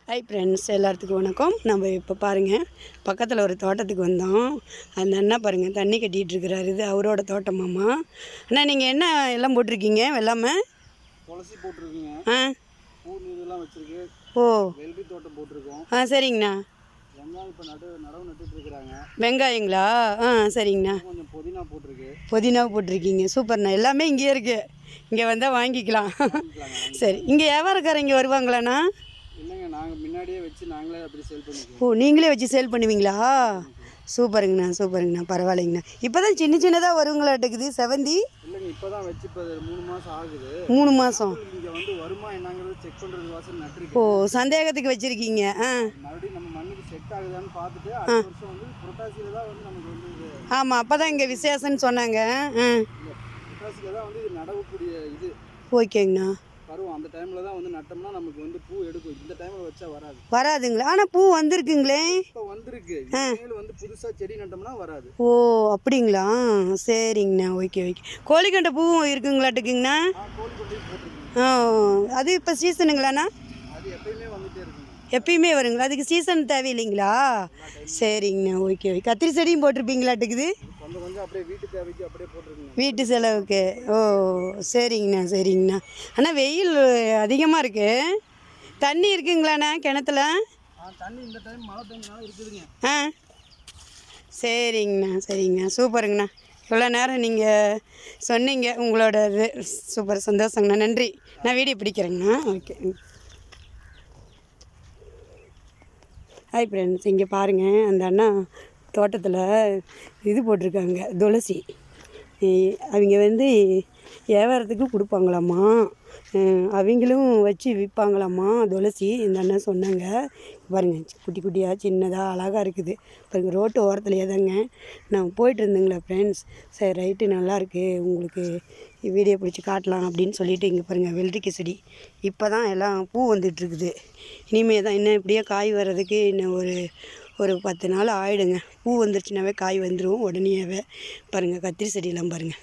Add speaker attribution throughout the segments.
Speaker 1: Hi friends, எல்லாத்துக்கும் வணக்கம். நம்ம இப்போ பாருங்கள், பக்கத்தில் ஒரு தோட்டத்துக்கு வந்தோம். அந்த அண்ணா பாருங்கள் தண்ணி கட்டிகிட்டு இருக்கிறாரு. இது அவரோட தோட்டமாம்மா. அண்ணா, நீங்கள் என்ன எல்லாம் போட்டிருக்கீங்க? வெள்ளாமை
Speaker 2: துளசி போட்டிருக்கீங்க. பூ இதெல்லாம் வச்சுருக்கு.
Speaker 1: ஓ,
Speaker 2: வெள்ளரி தோட்டம் போட்டிருக்கோம்.
Speaker 1: சரிங்கண்ணா.
Speaker 2: வெங்காயம் இப்போ நடவு நட்டுட்டு இருக்கிறாங்க.
Speaker 1: வெங்காயங்களா? சரிங்கண்ணா.
Speaker 2: கொஞ்சம் புதினா போட்டிருக்கு.
Speaker 1: புதினா போட்டிருக்கீங்க. சூப்பர்ண்ணா. எல்லாமே இங்கேயே இருக்குது. இங்கே வந்தால் வாங்கிக்கலாம். சரி, இங்கே வியாபாரக்காரங்க வருவாங்களாண்ணா?
Speaker 2: இல்லைங்க, நாங்கள் முன்னாடியே வச்சு நாங்களே அப்படி சேல் பண்ணுவோம்.
Speaker 1: ஓ, நீங்களே வச்சு சேல் பண்ணுவீங்களா? சூப்பருங்கண்ணா. பரவாயில்லைங்கண்ணா. இப்போ தான் சின்னதாக வருங்களாட்டுக்குது செவந்தி.
Speaker 2: இல்லைங்க, இப்போ தான் வச்சு இப்போ 3 மாதம் ஆகுது.
Speaker 1: 3 மாதம்.
Speaker 2: இங்கே வந்து வருமா என்னங்கிறது செக் பண்ணுறது வாசல் நட்டுருக்கு.
Speaker 1: ஓ, சந்தேகத்துக்கு வச்சிருக்கீங்க.
Speaker 2: மறுபடியும் நம்ம மண்ணுக்கு செட் ஆகுதான்னு பார்த்துட்டு அடுத்த வருஷம் வந்து புரட்டாசியில் தான் வந்து நமக்கு வந்து
Speaker 1: ஆமாம், அப்போ தான் இங்கே விசேஷம்னு சொன்னாங்க.
Speaker 2: புரட்டாசியில் தான் வந்து இது நடவக்கூடிய இது.
Speaker 1: ஓகேங்கண்ணா.
Speaker 2: வரும் அந்த டைமில் தான் வந்து நட்டோம்னா நமக்கு வந்து பூ எடுக்கும். இந்த டைமில் வச்சா
Speaker 1: வராதுங்களா? ஆனால் பூ வந்திருக்குங்களே.
Speaker 2: இப்போ வந்திருக்கு. வந்து புதுசாக செடி நட்டோம்னா வராது.
Speaker 1: ஓ, அப்படிங்களா? சரிங்கண்ணா. ஓகே. கோழிக்கண்டை பூவும் இருக்குங்களாட்டுக்குங்கண்ணா?
Speaker 2: கோழிக்கொண்டையும் போட்டுருக்குங்க.
Speaker 1: அது இப்போ சீசனுங்களாண்ணா?
Speaker 2: அது எப்பயுமே வந்துகிட்டே இருக்குங்க.
Speaker 1: எப்பயுமே வருங்களா? அதுக்கு சீசன் தேவையில்லைங்களா? சரிங்கண்ணா. ஓகே. கத்திரி செடியும் போட்டிருப்பீங்களாட்டுக்குது?
Speaker 2: கொஞ்சம் அப்படியே வீட்டு தேவைக்கு அப்படியே போட்டுருக்குங்க.
Speaker 1: வீட்டு செலவுக்கு. ஓ, சரிங்கண்ணா. ஆனால் வெயில் அதிகமாக இருக்குது. தண்ணி இருக்குங்களாண்ணா கிணத்துல?
Speaker 2: தண்ணி இந்த டைம் மழை பெஞ்சனால இருக்குதுங்க.
Speaker 1: சரிங்கண்ணா. சூப்பருங்கண்ணா. இவ்வளோ நேரம் நீங்கள் சொன்னீங்க. உங்களோட இது சூப்பர், சந்தோஷங்கண்ணா. நன்றி. நான் வீடியோ பிடிக்கிறேங்கண்ணா. ஓகே. ஹாய் ஃப்ரெண்ட்ஸ், இங்கே பாருங்கள், அந்த அண்ணா தோட்டத்தில் இது போட்டிருக்காங்க, துளசி. அவங்க வந்து வியாபாரத்துக்கு கொடுப்பாங்களாம்மா. அவங்களும் வச்சு விற்பாங்களாம்மா துளசி. இந்த அண்ணன் சொன்னாங்க. பாருங்கள், குட்டியாக சின்னதாக அழகாக இருக்குது. பாருங்கள், ரோட்டு ஓரத்துலையே தாங்க நான் போயிட்டு இருந்தேங்களா ஃப்ரெண்ட்ஸ். சரி, ரைட்டு, நல்லாயிருக்கு, உங்களுக்கு வீடியோ பிடிச்சி காட்டலாம் அப்படின்னு சொல்லிட்டு இங்கே பாருங்கள் வெள்ளரிக்காய் செடி. இப்போ தான் எல்லாம் பூ வந்துட்டுருக்குது. இனிமே தான் இன்னும் இப்படியே காய் வர்றதுக்கு இன்னும் ஒரு 10 நாள் ஆகிடுங்க. பூ வந்துருச்சுனாவே காய் வந்துடும் உடனேவே. பாருங்கள், கத்திரி செடியெல்லாம் பாருங்கள்.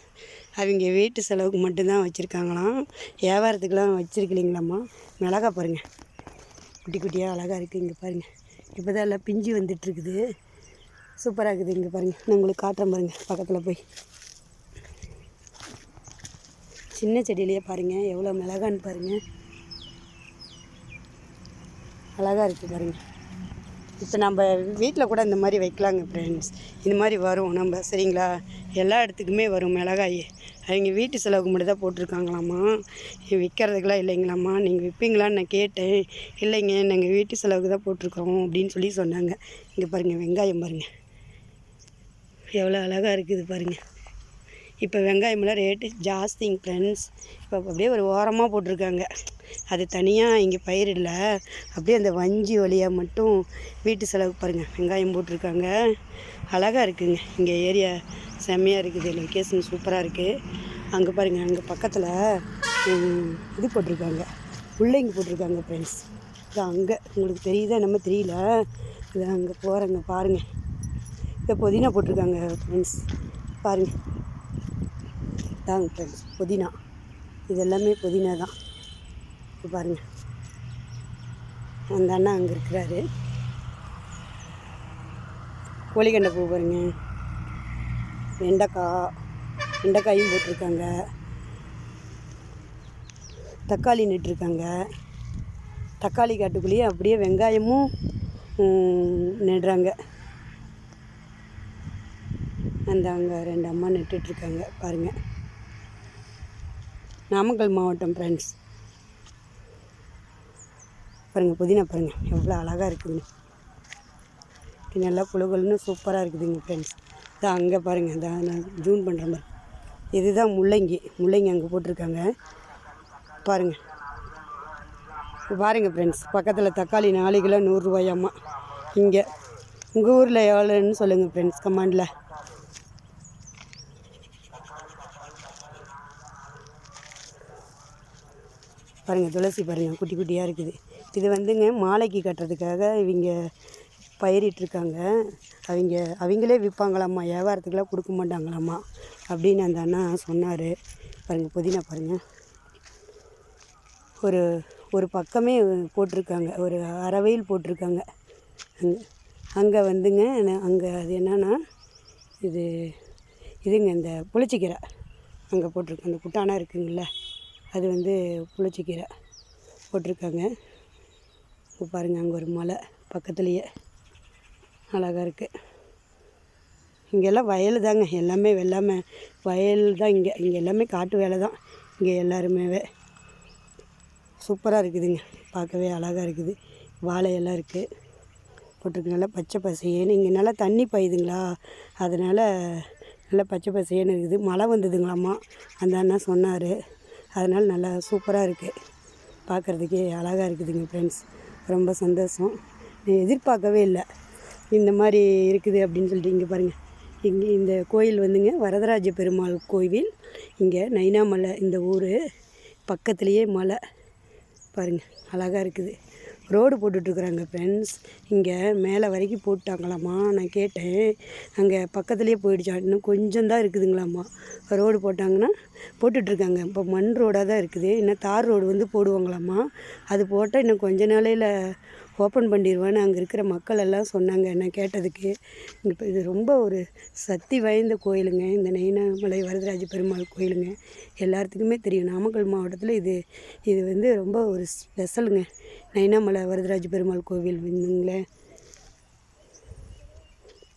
Speaker 1: அவங்க வீட்டு செலவுக்கு மட்டும்தான் வச்சுருக்காங்களாம், வியாபாரத்துக்கெலாம் வச்சுருக்கலிங்களாம்மா. மிளகா பாருங்கள், குட்டியாக அழகாக இருக்குது. இங்கே பாருங்கள், இப்போ தான் எல்லாம் பிஞ்சு வந்துட்டுருக்குது. சூப்பராக இருக்குது. இங்கே பாருங்கள், நான் உங்களுக்கு காட்டுறேன் பாருங்கள். பக்கத்தில் போய் சின்ன செடியிலேயே பாருங்கள் எவ்வளோ மிளகான்னு பாருங்கள். அழகாக இருக்குது பாருங்கள். இப்போ நம்ம வீட்டில் கூட இந்த மாதிரி வைக்கலாங்க ஃப்ரெண்ட்ஸ். இந்த மாதிரி வரும் நம்ம, சரிங்களா? எல்லா இடத்துக்குமே வரும் மிளகாய். அவங்க வீட்டு செலவுக்கு மட்டும் தான் போட்டிருக்காங்களாம்மா, விற்கிறதுக்கெலாம் இல்லைங்களாம்மா. நீங்கள் விற்பீங்களான்னு நான் கேட்டேன். இல்லைங்க, நாங்கள் வீட்டு செலவுக்கு தான் போட்டிருக்கோம் அப்படின்னு சொல்லி சொன்னாங்க. இங்கே பாருங்கள், வெங்காயம் பாருங்கள் எவ்வளோ அழகாக இருக்குது பாருங்கள். இப்போ வெங்காயமெல்லாம் ரேட்டு ஜாஸ்திங்க ஃப்ரெண்ட்ஸ். இப்போ அப்படியே ஒரு ஓரமாக போட்டிருக்காங்க. அது தனியாக இங்கே பயிரிடல, அப்படியே அந்த வஞ்சி வழியாக மட்டும் வீட்டு செலவுக்கு பாருங்கள் வெங்காயம் போட்டிருக்காங்க. அழகாக இருக்குதுங்க. இங்கே ஏரியா செம்மையாக இருக்குது. லொக்கேஷன் சூப்பராக இருக்குது. அங்கே பாருங்கள், அங்கே பக்கத்தில் இது போட்டிருக்காங்க, முள்ளங்கி போட்டிருக்காங்க ஃப்ரெண்ட்ஸ். இது அங்கே உங்களுக்கு தெரியுதா நம்ம தெரியல. இது அங்கே போகிறேங்க பாருங்கள். இப்போ புதினா போட்டிருக்காங்க ஃப்ரெண்ட்ஸ். பாருங்கள், தாங்க ஃப்ரெண்ட்ஸ், புதினா. இது எல்லாமே புதினா தான். இப்போ பாருங்கள், அந்த அண்ணா அங்கே இருக்கிறாரு. கோழிக்கண்டை பூ பாருங்கள், வெண்டைக்காயும் போட்டிருக்காங்க, தக்காளி நட்டுருக்காங்க. தக்காளி காட்டுக்குள்ளேயே அப்படியே வெங்காயமும் நடுறாங்க. அந்த அங்கே 2 அம்மா நட்டுட்ருக்காங்க பாருங்கள். நாமக்கல் மாவட்டம் ஃப்ரெண்ட்ஸ். பாருங்கள், புதினா பாருங்கள் எவ்வளோ அழகாக இருக்குதுங்க. இது நல்லா புழுகல்னு சூப்பராக இருக்குதுங்க ஃப்ரெண்ட்ஸ். இதான் அங்கே பாருங்கள், இதான் நான் ஜூன் பண்ணுற மாதிரி. இதுதான் முள்ளங்கி அங்கே போட்டிருக்காங்க பாருங்கள். பாருங்கள் ஃப்ரெண்ட்ஸ், பக்கத்தில் தக்காளி 4 கிலோ 100 ரூபாயாம்மா. இங்கே உங்கள் ஊரில் எவ்வளோன்னு சொல்லுங்கள் ஃப்ரெண்ட்ஸ் கமெண்டில். பாருங்கள், துளசி பாருங்கள் குட்டியாக இருக்குது. இது வந்துங்க மாலைக்கு கட்டுறதுக்காக இவங்க பயிரிட்டிருக்காங்க. அவங்களே விற்பாங்களாம்மா, வியாபாரத்துக்கெலாம் கொடுக்க மாட்டாங்களாம்மா அப்படின்னு அந்த அண்ணா சொன்னார். பாருங்கள், புதினா பாருங்கள், ஒரு ஒரு பக்கமே போட்டிருக்காங்க, ஒரு அறவையில் போட்டிருக்காங்க. அங்கே வந்துங்க அங்கே அது என்னன்னா இதுங்க இந்த புளிச்சக்கீரை அங்கே போட்டிருக்கு. அந்த குட்டானா இருக்குங்கள, அது வந்து புளிச்சக்கீரை போட்டிருக்காங்க. இப்போ பாருங்கள், அங்கே ஒரு மலை பக்கத்துலேயே அழகாக இருக்குது. இங்கெல்லாம் வயல் தாங்க, எல்லாமே வெள்ளாமை வயல் தான். இங்கே எல்லாமே காட்டு வேலை தான். இங்கே எல்லாருமே சூப்பராக இருக்குதுங்க, பார்க்கவே அழகாக இருக்குது. வாழையெல்லாம் இருக்குது போட்டிருக்கு, நல்லா பச்சை பசேன்னு. இங்கே நல்லா தண்ணி பாயுதுங்களா, அதனால் நல்லா பச்சை பசேன்னு இருக்குது. மழை வந்ததுங்களாம்மா, அந்த அண்ணா சொன்னார். அதனால் நல்லா சூப்பராக இருக்குது, பார்க்குறதுக்கே அழகாக இருக்குதுங்க ஃப்ரெண்ட்ஸ். ரொம்ப சந்தோஷம். எதிர்பார்க்கவே இல்லை இந்த மாதிரி இருக்குது அப்படின்னு சொல்லிட்டு. இங்கே பாருங்கள், இங்கே இந்த கோயில் வந்துங்க வரதராஜ பெருமாள் கோவில். இங்கே நைனாமலை இந்த ஊர் பக்கத்துலேயே மலை பாருங்கள், அழகாக இருக்குது. ரோடு போட்டுட்ருக்குறாங்க ஃப்ரெண்ட்ஸ். இங்கே மேலே வரைக்கும் போட்டாங்களாம்மா, நான் கேட்டேன். அங்கே பக்கத்துலேயே போயிடுச்சா, இன்னும் கொஞ்சம் தான் இருக்குதுங்களாம்மா. ரோடு போட்டாங்கன்னா போட்டுட்ருக்காங்க. இப்போ மண் ரோடாக தான் இருக்குது, இன்னும் தார் ரோடு வந்து போடுவாங்களாம்மா. அது போட்டால் இன்னும் கொஞ்ச நாளையில் ஓப்பன் பண்ணிடுவேன்னு அங்கே இருக்கிற மக்கள் எல்லாம் சொன்னாங்க நான் கேட்டதுக்கு. இப்போ இது ரொம்ப ஒரு சக்தி வாய்ந்த கோயிலுங்க, இந்த நைனாமலை வரதராஜ பெருமாள் கோயிலுங்க. எல்லாத்துக்குமே தெரியும், நாமக்கல் மாவட்டத்தில் இது வந்து ரொம்ப ஒரு ஸ்பெஷலுங்க. நைனாமலை வரதராஜ பெருமாள் கோவில் வந்துங்களே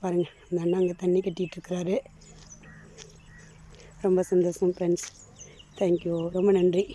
Speaker 1: பாருங்கள். அந்த அண்ணா அங்கே தண்ணி கட்டிகிட்ருக்கிறாரு. ரொம்ப சந்தோஷம் ஃப்ரெண்ட்ஸ். தேங்க்யூ, ரொம்ப நன்றி.